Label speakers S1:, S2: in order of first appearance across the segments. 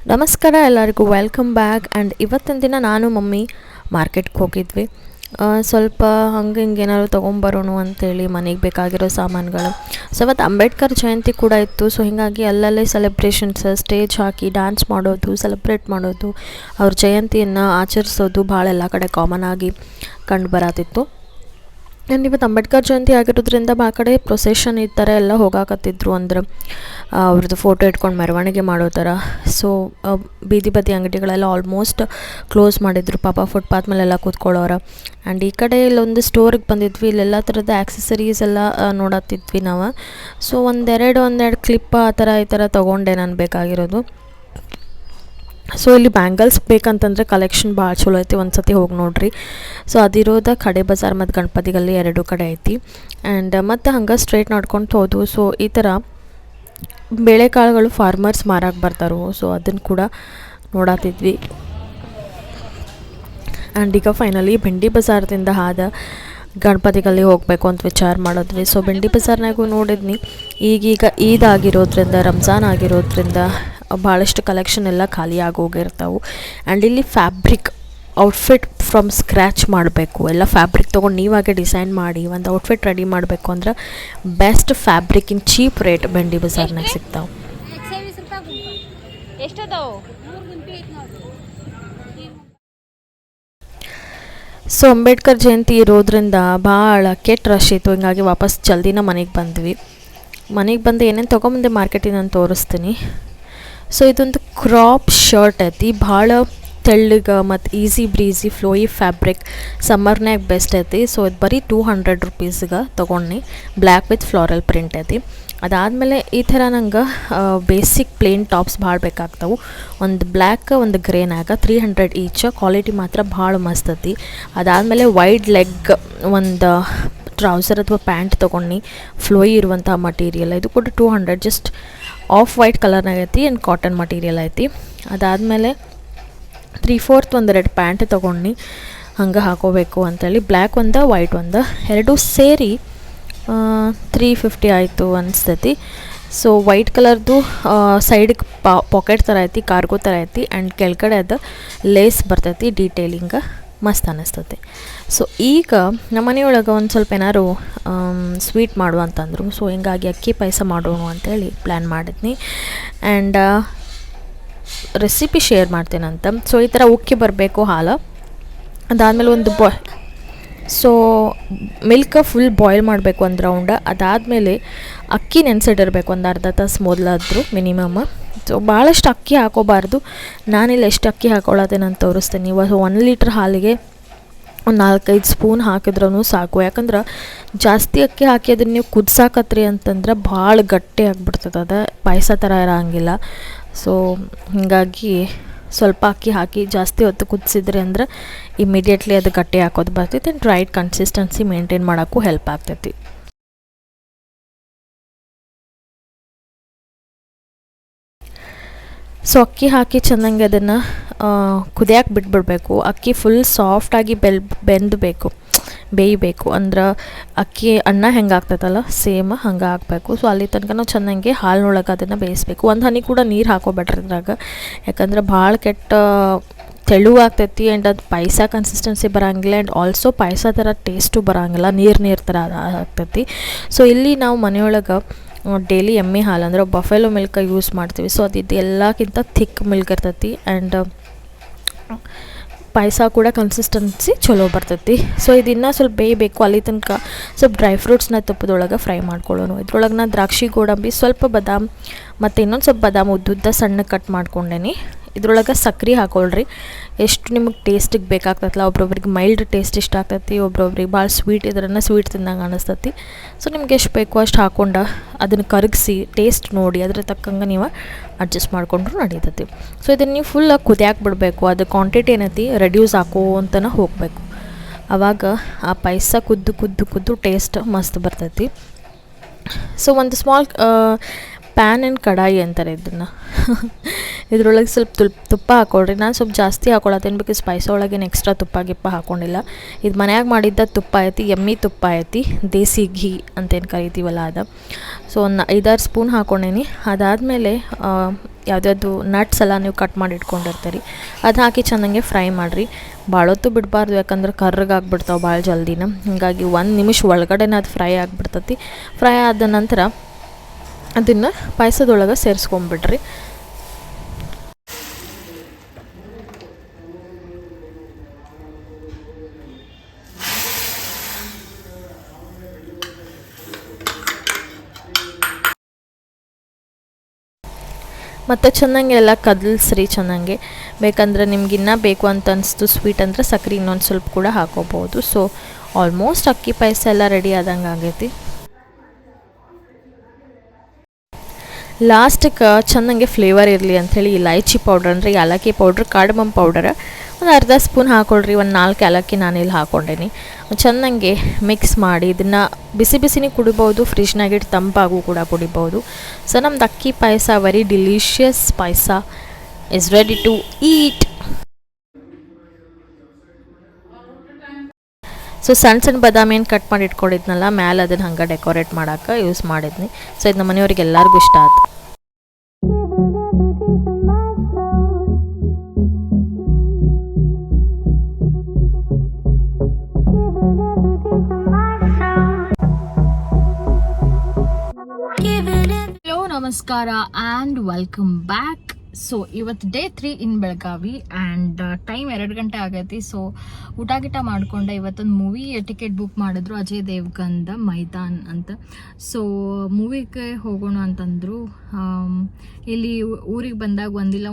S1: ನಮಸ್ಕಾರ ಎಲ್ಲರಿಗೂ welcome back. And ಇವತ್ತಿನ ದಿನ ನಾನು ಮಮ್ಮಿ ಮಾರ್ಕೆಟ್ಗೆ ಹೋಗಿದ್ವಿ. ಸ್ವಲ್ಪ ಹಂಗೆ ಹಿಂಗೆ ಏನಾದ್ರು ತೊಗೊಂಬರೋಣ ಅಂತೇಳಿ ಮನೆಗೆ ಬೇಕಾಗಿರೋ ಸಾಮಾನುಗಳು. ಸೊ ಇವತ್ತು ಅಂಬೇಡ್ಕರ್ ಜಯಂತಿ ಕೂಡ ಇತ್ತು. ಸೊ ಹೀಗಾಗಿ ಅಲ್ಲಲ್ಲೇ ಸೆಲೆಬ್ರೇಷನ್ಸ್, ಸ್ಟೇಜ್ ಹಾಕಿ ಡ್ಯಾನ್ಸ್ ಮಾಡೋದು, ಸೆಲೆಬ್ರೇಟ್ ಮಾಡೋದು, ಅವ್ರ ಜಯಂತಿಯನ್ನು ಆಚರಿಸೋದು ಭಾಳ ಎಲ್ಲ ಕಡೆ ಕಾಮನ್ ಆಗಿ ಕಂಡು ಬರತ್ತಿತ್ತು. ಆ್ಯಂಡ್ ಇವತ್ತು ಅಂಬೇಡ್ಕರ್ ಜಯಂತಿ ಆಗಿರೋದ್ರಿಂದ ಆ ಕಡೆ ಪ್ರೊಸೆಷನ್ ಈ ಥರ ಎಲ್ಲ ಹೋಗಾಕತ್ತಿದ್ರು. ಅಂದ್ರೆ ಅವ್ರದ್ದು ಫೋಟೋ ಇಟ್ಕೊಂಡು ಮೆರವಣಿಗೆ ಮಾಡೋ ಥರ. ಸೊ ಬೀದಿ ಬದಿ ಅಂಗಡಿಗಳೆಲ್ಲ ಆಲ್ಮೋಸ್ಟ್ ಕ್ಲೋಸ್ ಮಾಡಿದ್ರು, ಪಾಪ ಫುಟ್ಪಾತ್ ಮೇಲೆಲ್ಲ ಕೂತ್ಕೊಳ್ಳೋರು. ಆ್ಯಂಡ್ ಈ ಕಡೆ ಇಲ್ಲೊಂದು ಸ್ಟೋರಿಗೆ ಬಂದಿದ್ವಿ, ಇಲ್ಲೆಲ್ಲ ಥರದ ಆ್ಯಕ್ಸಸರೀಸ್ ಎಲ್ಲ ನೋಡತ್ತಿದ್ವಿ ನಾವು. ಸೊ ಒಂದೆರಡು ಕ್ಲಿಪ್ ಆ ಥರ ಈ ಥರ ತೊಗೊಂಡೆ ನಾನು ಬೇಕಾಗಿರೋದು. ಸೊ ಇಲ್ಲಿ ಬ್ಯಾಂಗಲ್ಸ್ ಬೇಕಂತಂದರೆ ಕಲೆಕ್ಷನ್ ಭಾಳ ಚಲೋ ಐತಿ, ಒಂದು ಸತಿ ಹೋಗಿ ನೋಡ್ರಿ. ಸೊ ಅದಿರೋದ ಖಡೆ ಬಜಾರ್ ಮತ್ತು ಗಣಪತಿ ಗಲ್ಲಿ ಎರಡು ಕಡೆ ಐತಿ. ಆ್ಯಂಡ್ ಮತ್ತು ಹಂಗೆ ಸ್ಟ್ರೇಟ್ ನಡ್ಕೊಂಡು ಹೋದು. ಸೊ ಈ ಥರ ಬೇಳೆಕಾಳುಗಳು ಫಾರ್ಮರ್ಸ್ ಮಾರಕ್ಕೆ ಬರ್ತಾರೋ, ಸೊ ಅದನ್ನು ಕೂಡ ನೋಡತ್ತಿದ್ವಿ. ಆ್ಯಂಡ್ ಈಗ ಫೈನಲಿ ಬೆಂಡಿ ಬಜಾರ್ದಿಂದ ಆದ ಗಣಪತಿಗಲ್ಲಿ ಹೋಗಬೇಕು ಅಂತ ವಿಚಾರ ಮಾಡಿದ್ವಿ. ಸೊ ಬೆಂಡಿ ಬಜಾರ್ನಾಗೂ ನೋಡಿದ್ನಿ, ಈಗೀಗ ಈದ್ ಆಗಿರೋದ್ರಿಂದ, ರಂಜಾನ್ ಆಗಿರೋದ್ರಿಂದ ಭಾಳಷ್ಟು ಕಲೆಕ್ಷನ್ ಎಲ್ಲ ಖಾಲಿ ಆಗೋಗಿರ್ತಾವೆ. ಆ್ಯಂಡ್ ಇಲ್ಲಿ ಫ್ಯಾಬ್ರಿಕ್ ಔಟ್ಫಿಟ್ ಫ್ರಮ್ ಸ್ಕ್ರ್ಯಾಚ್ ಮಾಡಬೇಕು, ಎಲ್ಲ ಫ್ಯಾಬ್ರಿಕ್ ತೊಗೊಂಡು ನೀವಾಗೆ ಡಿಸೈನ್ ಮಾಡಿ ಒಂದು ಔಟ್ಫಿಟ್ ರೆಡಿ ಮಾಡಬೇಕು ಅಂದ್ರೆ ಬೆಸ್ಟ್ ಫ್ಯಾಬ್ರಿಕ್ ಇನ್ ಚೀಪ್ ರೇಟ್ ಬೆಂಡಿ ಬಜಾರ್ನಾಗ ಸಿಗ್ತಾವೆ. ಸೊ ಅಂಬೇಡ್ಕರ್ ಜಯಂತಿ ಇರೋದ್ರಿಂದ ಭಾಳ ಕೆಟ್ಟ ರಶ್ ಇತ್ತು. ಹಿಂಗಾಗಿ ವಾಪಸ್ ಜಲ್ದಿನ ಮನೆಗೆ ಬಂದ್ವಿ. ಮನೆಗೆ ಬಂದು ಏನೇನು ತೊಗೊಂಬಂದೆ ಮಾರ್ಕೆಟಿಗೆ ನಾನು ತೋರಿಸ್ತೀನಿ. ಸೊ ಇದೊಂದು ಕ್ರಾಪ್ ಶರ್ಟ್ ಐತಿ, ಭಾಳ ತೆಳ್ಳಗೆ ಮತ್ತು ಈಸಿ ಬ್ರೀಸಿ ಫ್ಲೋಯಿ ಫ್ಯಾಬ್ರಿಕ್, ಸಮ್ಮರ್ನ್ಯಾಗ ಬೆಸ್ಟ್ ಐತಿ. ಸೊ ಇದು ಬರೀ 200 ರೂಪೀಸ್ಗೆ ತೊಗೊಂಡು, ಬ್ಲ್ಯಾಕ್ ವಿತ್ ಫ್ಲೋರಲ್ ಪ್ರಿಂಟ್ ಐತಿ. ಅದಾದಮೇಲೆ ಈ ಥರ ನಂಗೆ ಬೇಸಿಕ್ ಪ್ಲೇನ್ ಟಾಪ್ಸ್ ಭಾಳ ಬೇಕಾಗ್ತಾವೆ. ಒಂದು ಬ್ಲ್ಯಾಕ್ ಒಂದು ಗ್ರೇನಾಗ 300 ಈಚ್, ಕ್ವಾಲಿಟಿ ಮಾತ್ರ ಭಾಳ ಮಸ್ತ್ ಐತಿ. ಅದಾದಮೇಲೆ ವೈಡ್ ಲೆಗ್ ಒಂದು ಟ್ರೌಸರ್ ಅಥವಾ ಪ್ಯಾಂಟ್ ತೊಗೊಂಡು, ಫ್ಲೋಯಿ ಇರುವಂಥ ಮಟೀರಿಯಲ್, ಇದು ಕೂಡ 200, ಜಸ್ಟ್ ಆಫ್ ವೈಟ್ ಕಲರ್ನಾಗ ಐತಿ. ಆ್ಯಂಡ್ ಕಾಟನ್ ಮಟೀರಿಯಲ್ ಐತಿ. ಅದಾದಮೇಲೆ 3/4 ಒಂದು ರೆಡ್ ಪ್ಯಾಂಟ್ ತೊಗೊಂಡು ಹಂಗೆ ಹಾಕೋಬೇಕು ಅಂತೇಳಿ, ಬ್ಲ್ಯಾಕ್ ಒಂದು ವೈಟ್ ಒಂದು ಎರಡೂ ಸೇರಿ 350 ಆಯಿತು ಅನಿಸ್ತೈತಿ. ಸೊ ವೈಟ್ ಕಲರ್ದು ಸೈಡಿಗೆ ಪಾಕೆಟ್ ಥರ ಐತಿ, ಕಾರ್ಗೋ ಥರ ಐತಿ. ಆ್ಯಂಡ್ ಕೆಳಗಡೆ ಅದು ಲೇಸ್ ಬರ್ತೈತಿ, ಡೀಟೇಲಿಂಗ ಮಸ್ತ್ ಅನ್ನಿಸ್ತೈತಿ. ಸೊ ಈಗ ನಮ್ಮ ಮನೆಯೊಳಗೆ ಒಂದು ಸ್ವಲ್ಪ ಏನಾದ್ರು ಸ್ವೀಟ್ ಮಾಡುವ ಅಂತಂದರು. ಸೊ ಹಿಂಗಾಗಿ ಅಕ್ಕಿ ಪಾಯಸ ಮಾಡೋಣ ಅಂತೇಳಿ ಪ್ಲ್ಯಾನ್ ಮಾಡಿದ್ನಿ. ಆ್ಯಂಡ್ ರೆಸಿಪಿ ಶೇರ್ ಮಾಡ್ತೇನಂತ. ಸೊ ಈ ಥರ ಉಕ್ಕಿ ಬರಬೇಕು ಹಾಲು. ಅದಾದಮೇಲೆ ಒಂದು ಸೊ ಮಿಲ್ಕ್ ಫುಲ್ ಬಾಯ್ಲ್ ಮಾಡಬೇಕು ಒಂದು ರೌಂಡ್. ಅದಾದಮೇಲೆ ಅಕ್ಕಿ ನೆನೆಸಿಡಿರ್ಬೇಕು ಒಂದು ಅರ್ಧ ತಾಸು ಮೊದಲಾದರೂ ಮಿನಿಮಮ್. ಸೊ ಭಾಳಷ್ಟು ಅಕ್ಕಿ ಹಾಕೋಬಾರ್ದು. ನಾನಿಲ್ಲಿ ಎಷ್ಟು ಅಕ್ಕಿ ಹಾಕೊಳ್ಳೋದೇನು ಅಂತ ತೋರಿಸ್ತೀನಿ. ಇವಾಗ 1 ಲೀಟ್ರ್ ಹಾಲಿಗೆ ಒಂದು 4-5 ಸ್ಪೂನ್ ಹಾಕಿದ್ರೂ ಸಾಕು. ಯಾಕಂದ್ರೆ ಜಾಸ್ತಿ ಅಕ್ಕಿ ಹಾಕಿ ಅದನ್ನು ನೀವು ಕುದಿಸಾಕತ್ರಿ ಅಂತಂದ್ರೆ ಭಾಳ ಗಟ್ಟಿ ಆಗಿಬಿಡ್ತದೆ, ಅದು ಪಾಯಸ ಥರ ಇರೋಂಗಿಲ್ಲ. ಸೊ ಹೀಗಾಗಿ ಸ್ವಲ್ಪ ಅಕ್ಕಿ ಹಾಕಿ ಜಾಸ್ತಿ ಹೊತ್ತು ಕುದಿಸಿದ್ರಿ ಅಂದ್ರೆ ಇಮಿಡಿಯೇಟ್ಲಿ ಅದು ಗಟ್ಟಿ ಹಾಕೋದು ಬರ್ತೈತಿ. ಆ್ಯಂಡ್ ರೈಟ್ ಕನ್ಸಿಸ್ಟೆನ್ಸಿ ಮೇಂಟೈನ್ ಮಾಡೋಕ್ಕೂ ಹೆಲ್ಪ್ ಆಗ್ತೈತಿ. ಸೊ ಅಕ್ಕಿ ಹಾಕಿ ಚೆನ್ನಾಗಿ ಅದನ್ನು ಕುದಿಯೋಕೆ ಬಿಟ್ಬಿಡಬೇಕು. ಅಕ್ಕಿ ಫುಲ್ ಸಾಫ್ಟಾಗಿ ಬೇಯಬೇಕು. ಅಂದ್ರೆ ಅಕ್ಕಿ ಅನ್ನ ಹೆಂಗೆ ಆಗ್ತೈತಲ್ಲ ಸೇಮ್ ಹಂಗೆ ಹಾಕಬೇಕು. ಸೊ ಅಲ್ಲಿ ತನಕ ನಾವು ಚೆನ್ನಾಗಿ ಹಾಲಿನೊಳಗೆ ಅದನ್ನು ಬೇಯಿಸ್ಬೇಕು. ಒಂದು ಹನಿ ಕೂಡ ನೀರು ಹಾಕೋಬೇಡ್ರಿ ಇದ್ರಾಗ, ಯಾಕಂದ್ರೆ ಭಾಳ ಕೆಟ್ಟ ತೆಳುವಾಗ್ತೈತಿ. ಆ್ಯಂಡ್ ಅದು ಪಾಯಸ ಕನ್ಸಿಸ್ಟೆನ್ಸಿ ಬರೋಂಗಿಲ್ಲ. ಆ್ಯಂಡ್ ಆಲ್ಸೋ ಪಾಯಸ ಥರ ಟೇಸ್ಟು ಬರೋಂಗಿಲ್ಲ, ನೀರು ಥರ ಆಗ್ತೈತಿ. ಸೊ ಇಲ್ಲಿ ನಾವು ಮನೆಯೊಳಗೆ ಡೈಲಿ ಎಮ್ಮೆ ಹಾಲು ಅಂದ್ರೆ ಬಫೆಲೋ ಮಿಲ್ಕ್ ಯೂಸ್ ಮಾಡ್ತೀವಿ. ಸೊ ಅದು ಎಲ್ಲಕ್ಕಿಂತ ಥಿಕ್ ಮಿಲ್ಕ್ ಇರ್ತೈತಿ. ಆ್ಯಂಡ್ ಪಾಯಸ ಕೂಡ ಕನ್ಸಿಸ್ಟೆನ್ಸಿ ಚಲೋ ಬರ್ತೈತಿ. ಸೊ ಇದನ್ನು ಸ್ವಲ್ಪ ಬೇಯಬೇಕು. ಅಲ್ಲಿ ತನಕ ಸ್ವಲ್ಪ ಡ್ರೈ ಫ್ರೂಟ್ಸ್ನ ತುಪ್ಪದೊಳಗೆ ಫ್ರೈ ಮಾಡ್ಕೊಳ್ಳೋಣ. ಇದ್ರೊಳಗೆ ನಾನು ದ್ರಾಕ್ಷಿ, ಗೋಡಂಬಿ, ಸ್ವಲ್ಪ ಬಾದಾಮ್ ಮತ್ತು ಇನ್ನೊಂದು ಸ್ವಲ್ಪ ಬಾದಾಮ್ ಉದ್ದುದ್ದ ಸಣ್ಣ ಕಟ್ ಮಾಡ್ಕೊಂಡೇನಿ. ಇದ್ರೊಳಗೆ ಸಕ್ಕರೆ ಹಾಕೊಳ್ರಿ, ಎಷ್ಟು ನಿಮಗೆ ಟೇಸ್ಟಿಗೆ ಬೇಕಾಗ್ತೈತಲ್ಲ. ಒಬ್ರೊಬ್ರಿಗೆ ಮೈಲ್ಡ್ ಟೇಸ್ಟ್ ಇಷ್ಟ ಆಗ್ತೈತಿ, ಒಬ್ರೊಬ್ರಿಗೆ ಭಾಳ ಸ್ವೀಟ್ ಇದ್ರನ್ನ ಸ್ವೀಟ್ ತಿಂದಂಗೆ ಅನ್ನಿಸ್ತೈತಿ. ಸೊ ನಿಮ್ಗೆ ಎಷ್ಟು ಬೇಕೋ ಅಷ್ಟು ಹಾಕ್ಕೊಂಡು ಅದನ್ನು ಕರಗಿಸಿ ಟೇಸ್ಟ್ ನೋಡಿ ಅದ್ರ ತಕ್ಕಂಗೆ ನೀವು ಅಡ್ಜಸ್ಟ್ ಮಾಡಿಕೊಂಡ್ರು ನಡೀತೈತಿ. ಸೊ ಇದನ್ನು ನೀವು ಫುಲ್ ಕುದಿಯಾಕೆ ಬಿಡಬೇಕು. ಅದು ಕ್ವಾಂಟಿಟಿ ಏನೈತಿ ರೆಡ್ಯೂಸ್ ಹಾಕೋ ಅಂತಲೇ ಹೋಗಬೇಕು. ಆವಾಗ ಆ ಪಾಯಸ ಕುದ್ದು ಟೇಸ್ಟ್ ಮಸ್ತ್ ಬರ್ತೈತಿ. ಸೊ ಒಂದು ಸ್ಮಾಲ್ ಪ್ಯಾನ್ ಆ್ಯಂಡ್ ಕಡಾಯಿ ಅಂತಾರೆ ಇದನ್ನು. ಇದ್ರೊಳಗೆ ಸ್ವಲ್ಪ ತುಪ್ಪ ಹಾಕ್ಕೊಳ್ರಿ. ನಾನು ಸ್ವಲ್ಪ ಜಾಸ್ತಿ ಹಾಕ್ಕೊಳತ್ತೇನು, ಬಿಕಾಸ್ ಪಾಯಸ ಒಳಗೇನು ಎಕ್ಸ್ಟ್ರಾ ತುಪ್ಪ ಹಾಕ್ಕೊಂಡಿಲ್ಲ. ಇದು ಮನ್ಯಾಗ ಮಾಡಿದ್ದ ತುಪ್ಪ ಐತಿ, ಎಮ್ಮಿ ತುಪ್ಪ ಐತಿ, ದೇಸಿ ಘೀ ಅಂತೇನು ಕರಿತೀವಲ್ಲ ಅದು. ಸೊ ಒಂದು 5-6 ಸ್ಪೂನ್ ಹಾಕ್ಕೊಂಡೇನಿ. ಅದಾದಮೇಲೆ ಯಾವುದ್ಯಾವುದು ನಟ್ಸ್ ಎಲ್ಲ ನೀವು ಕಟ್ ಮಾಡಿ ಇಟ್ಕೊಂಡಿರ್ತೀರಿ ಅದು ಹಾಕಿ ಚೆನ್ನಾಗಿ ಫ್ರೈ ಮಾಡಿರಿ. ಭಾಳ ಹೊತ್ತು ಬಿಡಬಾರ್ದು, ಯಾಕಂದ್ರೆ ಕರ್ರಗಾಗ್ಬಿಡ್ತಾವೆ ಭಾಳ ಜಲ್ದಿನ. ಹೀಗಾಗಿ 1 ನಿಮಿಷ ಒಳಗಡೆನೇ ಅದು ಫ್ರೈ ಆಗಿಬಿಡ್ತೈತಿ. ಫ್ರೈ ಆದ ನಂತರ ಅದನ್ನು ಪಾಯಸದೊಳಗೆ ಸೇರಿಸ್ಕೊಂಬಿಡ್ರಿ. ಮತ್ತು ಚೆನ್ನಾಗಿ ಎಲ್ಲ ಕದಲಿಸ್ರಿ ಚೆನ್ನಾಗಿ. ಬೇಕಂದ್ರೆ ನಿಮ್ಗೆ ಇನ್ನೂ ಬೇಕು ಅಂತ ಅನಿಸ್ತು ಸ್ವೀಟ್ ಅಂದರೆ ಸಕ್ಕರೆ ಇನ್ನೊಂದು ಸ್ವಲ್ಪ ಕೂಡ ಹಾಕೋಬೋದು. ಸೊ ಆಲ್ಮೋಸ್ಟ್ ಅಕ್ಕಿ ಪಾಯಸ ಎಲ್ಲ ರೆಡಿ ಆದಂಗೆ ಆಗೈತಿ. ಲಾಸ್ಟಿಗೆ ಚೆನ್ನಾಗೆ ಫ್ಲೇವರ್ ಇರಲಿ ಅಂಥೇಳಿ ಇಲೈಚಿ ಪೌಡ್ರ್ ಅಂದರೆ ಏಲಕ್ಕಿ ಪೌಡ್ರ್, ಕಾರ್ಡಮಮ್ ಪೌಡರ್ ಒಂದು ಅರ್ಧ ಸ್ಪೂನ್ ಹಾಕ್ಕೊಳ್ರಿ. ಒಂದು 4 ಏಲಕ್ಕಿ ನಾನಿಲ್ಲಿ ಹಾಕ್ಕೊಂಡೇನಿ. ಚೆನ್ನಾಗಿ ಮಿಕ್ಸ್ ಮಾಡಿ ಇದನ್ನು ಬಿಸಿ ಬಿಸಿನೇ ಕುಡಿಬೋದು, ಫ್ರಿಜ್ನಾಗಿಟ್ಟು ತಂಪಾಗೂ ಕೂಡ ಕುಡಿಬೋದು. ಸೊ ನಮ್ದು ಅಕ್ಕಿ ಪಾಯಸ very delicious payasa is ready to eat. So ಸಣ್ಣ ಬಾದಾಮಿ ಏನು ಕಟ್ ಮಾಡಿ ಇಟ್ಕೊಂಡಿದ್ನಲ್ಲ ಮ್ಯಾಲೆ ಅದನ್ನು ಹಂಗೆ ಡೆಕೋರೇಟ್ ಮಾಡೋಕೆ ಯೂಸ್ ಮಾಡಿದ್ನಿ. ಸೊ ಇದು ನಮ್ಮ ಮನೆಯವ್ರಿಗೆ ಎಲ್ಲರಿಗೂ ಇಷ್ಟ ಆಯ್ತು.
S2: ಹಲೋ ನಮಸ್ಕಾರ ಆ್ಯಂಡ್ ವೆಲ್ಕಮ್ ಬ್ಯಾಕ್. ಸೊ ಇವತ್ತು day 3 in Belagavi and time 2 ಗಂಟೆ ಆಗೈತಿ. ಸೊ ಊಟ ಗಿಟ ಮಾಡ್ಕೊಂಡೆ. ಇವತ್ತೊಂದು ಮೂವಿ ಟಿಕೆಟ್ ಬುಕ್ ಮಾಡಿದ್ರು, ಅಜಯ್ ದೇವ್ಗನ್ದ ಮೈದಾನ್ ಅಂತ. ಸೊ ಮೂವಿಗೆ ಹೋಗೋಣ ಅಂತಂದರು. ಇಲ್ಲಿ ಊರಿಗೆ ಬಂದಾಗ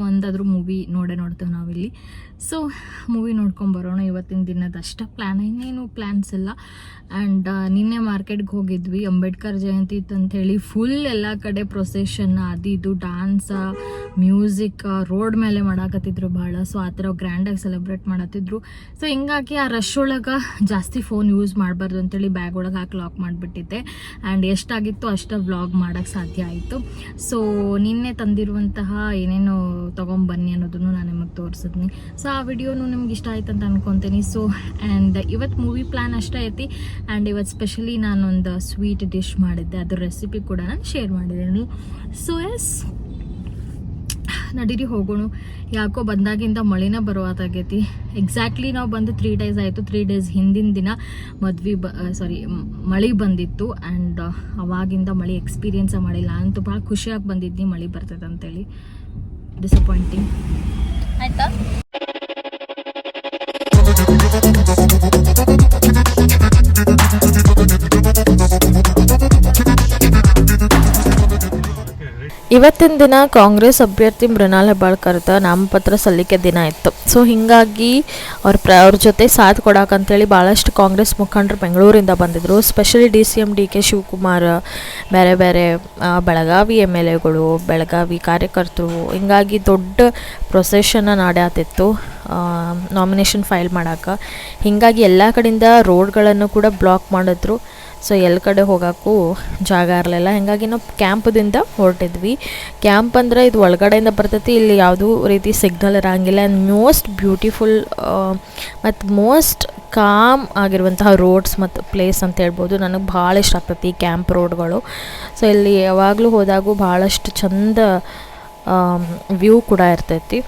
S2: ಒಂದಾದರೂ ಮೂವಿ ನೋಡ್ತೇವೆ ನಾವಿಲ್ಲಿ. ಸೊ ಮೂವಿ ನೋಡ್ಕೊಂಬರೋಣ ಇವತ್ತಿನ ದಿನದಷ್ಟು ಪ್ಲ್ಯಾನ್, ಇನ್ನೇನು ಪ್ಲ್ಯಾನ್ಸ್ ಇಲ್ಲ. ಆ್ಯಂಡ್ ನಿನ್ನೆ ಮಾರ್ಕೆಟ್ಗೆ ಹೋಗಿದ್ವಿ, ಅಂಬೇಡ್ಕರ್ ಜಯಂತಿ ಇತ್ತಂಥೇಳಿ ಫುಲ್ ಎಲ್ಲ ಕಡೆ ಪ್ರೊಸೆಷನ್ ಅದು ಇದು ಡ್ಯಾನ್ಸ ಮ್ಯೂಸಿಕ್ ರೋಡ್ ಮೇಲೆ ಮಾಡಾಕತ್ತಿದ್ರು ಭಾಳ. ಸೊ ಆ ಥರ ಗ್ರ್ಯಾಂಡಾಗಿ ಸೆಲೆಬ್ರೇಟ್ ಮಾಡತ್ತಿದ್ರು. ಸೊ ಹಿಂಗಾಗಿ ಆ ರಶ್ ಒಳಗೆ ಜಾಸ್ತಿ ಫೋನ್ ಯೂಸ್ ಮಾಡಬಾರ್ದು ಅಂತೇಳಿ ಬ್ಯಾಗ್ ಒಳಗೆ ಹಾಕಿ ಲಾಕ್ ಮಾಡಿಬಿಟ್ಟಿದ್ದೆ. ಆ್ಯಂಡ್ ಎಷ್ಟಾಗಿತ್ತು ಅಷ್ಟು ವ್ಲಾಗ್ ಮಾಡೋಕ್ಕೆ ಸಾಧ್ಯ ಆಯಿತು. ಸೊ ನಿನ್ನೆ ತಂದಿರುವಂತಹ ಏನೇನು ತೊಗೊಂಬನ್ನಿ ಅನ್ನೋದನ್ನು ನಾನು ನಿಮಗೆ ತೋರಿಸಿದ್ನಿ. ಸೊ ಆ ವಿಡಿಯೋನು ನಿಮ್ಗೆ ಇಷ್ಟ ಆಯ್ತು ಅಂತ ಅನ್ಕೊತೀನಿ. ಸೊ ಆ್ಯಂಡ್ ಇವತ್ತು ಮೂವಿ ಪ್ಲ್ಯಾನ್ ಅಷ್ಟೇ ಐತಿ. ಆ್ಯಂಡ್ ಇವತ್ತು ಸ್ಪೆಷಲಿ ನಾನೊಂದು ಸ್ವೀಟ್ ಡಿಶ್ ಮಾಡಿದ್ದೆ, ಅದ್ರ ರೆಸಿಪಿ ಕೂಡ ನಾನು ಶೇರ್ ಮಾಡಿದ್ದೀನಿ. ಸೊ ಎಸ್ ನಡೀರಿ ಹೋಗೋಣ. ಯಾಕೋ ಬಂದಾಗಿಂದ ಮಳೆನ ಬರುವಾಗೈತಿ. ಎಕ್ಸಾಕ್ಟ್ಲಿ ನಾವು ಬಂದು 3 ಡೇಸ್ ಆಯಿತು. 3 ಡೇಸ್ ಹಿಂದಿನ ದಿನ ಮಳೆ ಬಂದಿತ್ತು. ಆ್ಯಂಡ್ ಅವಾಗಿಂದ ಮಳೆ ಎಕ್ಸ್ಪೀರಿಯನ್ಸ ಮಾಡಿಲ್ಲ. ಅಂತೂ ಭಾಳ ಖುಷಿಯಾಗಿ ಬಂದಿದ್ನಿ ಮಳೆ ಬರ್ತದೆ ಅಂತೇಳಿ. ಡಿಸಪಾಯಿಂಟಿಂಗ್ ಆಯಿತಾ.
S1: ಇವತ್ತಿನ ದಿನ ಕಾಂಗ್ರೆಸ್ ಅಭ್ಯರ್ಥಿ ಮೃಣಾಲ್ ಹೆಬ್ಬಾಳ್ಕರ್ದ ನಾಮಪತ್ರ ಸಲ್ಲಿಕೆ ದಿನ ಇತ್ತು. ಸೊ ಹೀಗಾಗಿ ಅವ್ರ ಜೊತೆ ಸಾಥ್ ಕೊಡೋಕಂತೇಳಿ ಭಾಳಷ್ಟು ಕಾಂಗ್ರೆಸ್ ಮುಖಂಡರು ಬೆಂಗಳೂರಿಂದ ಬಂದಿದ್ದರು. ಸ್ಪೆಷಲಿ DCM DK ಶಿವಕುಮಾರ್, ಬೇರೆ ಬೇರೆ ಬೆಳಗಾವಿ MLAಗಳು, ಬೆಳಗಾವಿ ಕಾರ್ಯಕರ್ತರು, ಹಿಂಗಾಗಿ ದೊಡ್ಡ ಪ್ರೊಸೆಷನ್ನ ನಡೆಯತ್ತಿತ್ತು ನಾಮಿನೇಷನ್ ಫೈಲ್ ಮಾಡೋಕೆ. ಹೀಗಾಗಿ ಎಲ್ಲ ಕಡೆಯಿಂದ ರೋಡ್ಗಳನ್ನು ಕೂಡ ಬ್ಲಾಕ್ ಮಾಡಿದ್ರು. ಸೊ ಎಲ್ಲ ಕಡೆ ಹೋಗೋಕ್ಕೂ ಜಾಗ ಇರಲಿಲ್ಲ. ಹೀಗಾಗಿ ನಾವು ಕ್ಯಾಂಪದಿಂದ ಹೊರಟಿದ್ವಿ. ಕ್ಯಾಂಪ್ ಅಂದರೆ ಇದು ಒಳಗಡೆಯಿಂದ ಬರ್ತೈತಿ. ಇಲ್ಲಿ ಯಾವುದೂ ರೀತಿ ಸಿಗ್ನಲ್ ಇರೋಂಗಿಲ್ಲ. ಆ್ಯಂಡ್ ಮೋಸ್ಟ್ ಬ್ಯೂಟಿಫುಲ್ ಮತ್ತು ಮೋಸ್ಟ್ ಕಾಮ್ ಆಗಿರುವಂತಹ ರೋಡ್ಸ್ ಮತ್ತು ಪ್ಲೇಸ್ ಅಂತ ಹೇಳ್ಬೋದು. ನನಗೆ ಭಾಳ ಇಷ್ಟ ಆಗ್ತೈತಿ ಈ ಕ್ಯಾಂಪ್ ರೋಡ್ಗಳು. ಸೊ ಇಲ್ಲಿ ಯಾವಾಗಲೂ ಹೋದಾಗೂ ಭಾಳಷ್ಟು ಚಂದ ವ್ಯೂ ಕೂಡ ಇರ್ತೈತಿ.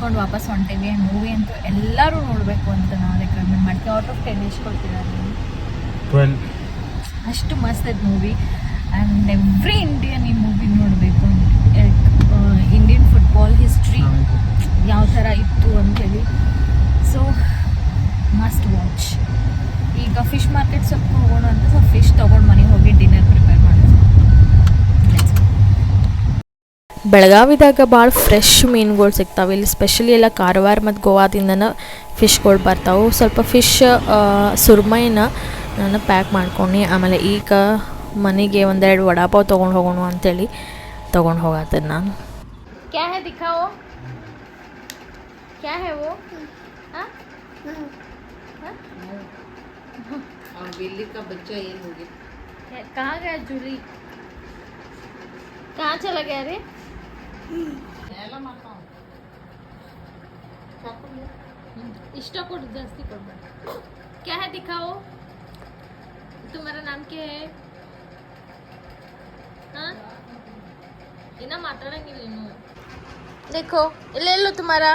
S2: ಮುಗಿಸ್ಕೊಂಡು ವಾಪಸ್ ಹೊಂಟೇವಿ. ಆ್ಯಂಡ್ ಮೂವಿ ಅಂತೂ ಎಲ್ಲರೂ ನೋಡಬೇಕು ಅಂತ ನಾವು ರೆಕಮೆಂಡ್ ಮಾಡ್ತೀವಿ. ಔಟ್ ಆಫ್ 10 ಎಷ್ಟು ಕೊಡ್ತಿದ್ದಾರೆ ನೀವು?
S3: 12.
S2: ಅಷ್ಟು ಮಸ್ತ್ ಐತೆ ಮೂವಿ. ಆ್ಯಂಡ್ ಎವ್ರಿ ಇಂಡಿಯನ್ ಈ ಮೂವಿ ನೋಡಬೇಕು. ಇಂಡಿಯನ್ ಫುಟ್ಬಾಲ್ ಹಿಸ್ಟ್ರಿ ಯಾವ ಥರ ಇತ್ತು ಅಂಥೇಳಿ. So must watch. ಈಗ ಫಿಶ್ ಮಾರ್ಕೆಟ್ ಸ್ವಲ್ಪ ಹೋಗೋಣ ಅಂತ ಸ್ವಲ್ಪ ಫಿಶ್ ತೊಗೊಂಡು ಮನೆಗೆ ಹೋಗಿ ಡಿನ್ನರ್ ಪ್ರಿಪೇರ್ ಮಾಡೋದು.
S1: ಬೆಳಗಾವಿದಾಗ ಭಾಳ ಫ್ರೆಶ್ ಮೀನುಗಳು ಸಿಗ್ತಾವೆ. ಇಲ್ಲಿ ಸ್ಪೆಷಲಿ ಎಲ್ಲ ಕಾರವಾರ ಮತ್ತು ಗೋವಾದಿಂದನೇ ಫಿಶ್ಗಳು ಬರ್ತಾವೆ. ಸ್ವಲ್ಪ ಫಿಶ್ ಸುರ್ಮೈನ ನಾನು ಪ್ಯಾಕ್ ಮಾಡ್ಕೊಂಡು ಆಮೇಲೆ ಈಗ ಮನೆಗೆ ಒಂದೆರಡು ವಡಾಪಾವ್ ತೊಗೊಂಡು ಹೋಗೋಣ ಅಂತೇಳಿ ತೊಗೊಂಡು ಹೋಗತ್ತೇನೆ ನಾನು.
S2: क्या है दिखाओ, क्या है वो? हाँ?
S4: और बिल्ली का बच्चा ये हो गया.
S2: कहाँ गया जूली? कहाँ चला गया रे?
S4: ಎಲ್ಲ ಮಾಡ್ತಾವ.
S2: इष्टा कोड जास्ती कोड. क्या है दिखाओ. तुम्हारा नाम क्या है? हाँ? इना माताड़ंगिಲ್ಲ ಇನ್ನು. देखो ले लो तुम्हारा.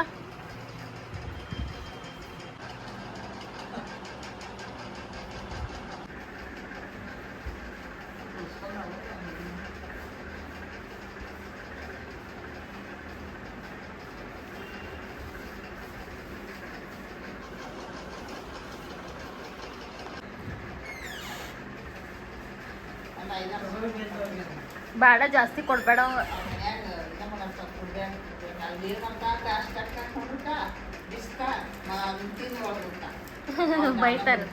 S2: ಬೇಡ ಜಾಸ್ತಿ ಕೊಡಬೇಡ. ಬೈತಾರೆ.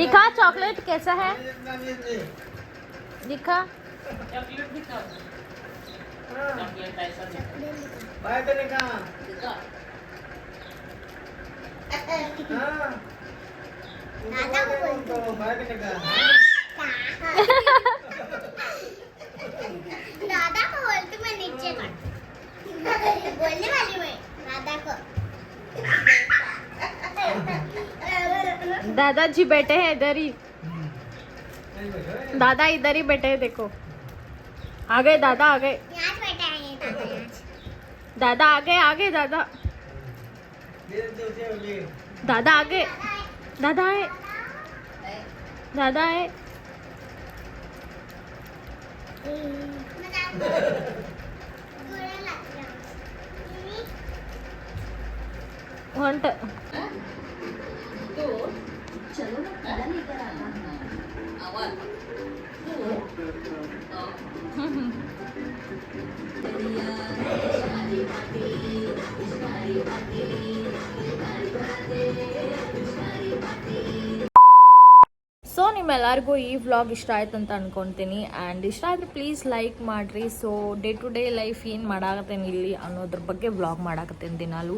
S2: दिखा चॉकलेट कैसा है, दिखा.
S5: दादा को बोलती मैं नीचे कर बोलने वाली मैं दादा को.
S2: दादाजी बैठे हैं इधर ही. दादा इधर ही बैठे हैं, देखो आ गए दादा, आ गए
S5: यहाँ बैठा है ये दादा यहाँ.
S2: दादा, आ गए दादा. दादा आ गए, दादा आए, दादा आए. ಹೊಂಟ ಸೊ ನಿಮ್ಮೆಲ್ಲರಿಗೂ ಈ ವ್ಲಾಗ್ ಇಷ್ಟ ಆಯ್ತು ಅಂತ ಅನ್ಕೊತೀನಿ. ಆ್ಯಂಡ್ ಇಷ್ಟ ಆದರೆ ಪ್ಲೀಸ್ ಲೈಕ್ ಮಾಡಿರಿ. So day to day life ಏನು ಮಾಡಾಕತ್ತೇನೆ ಇಲ್ಲಿ ಅನ್ನೋದ್ರ ಬಗ್ಗೆ ವ್ಲಾಗ್ ಮಾಡಾಕತ್ತೇನೆ ದಿನಾಲು.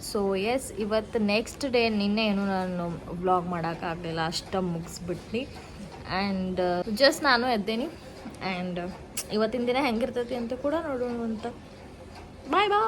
S2: ಸೊ ಎಸ್, ಇವತ್ತು ನೆಕ್ಸ್ಟ್ ಡೇ ನಿನ್ನೆ ಏನು ನಾನು ವ್ಲಾಗ್ ಮಾಡೋಕ್ಕಾಗಲಿಲ್ಲ, ಅಷ್ಟು ಮುಗಿಸ್ಬಿಟ್ನಿ. ಆ್ಯಂಡ್ ಜಸ್ಟ್ ನಾನು ಎದ್ದೇನಿ. ಆ್ಯಂಡ್ ಇವತ್ತಿನ ದಿನ ಹೆಂಗಿರ್ತೈತಿ ಅಂತ ಕೂಡ ನೋಡೋಣ ಅಂತ. ಬಾಯ್ ಬಾಯ್.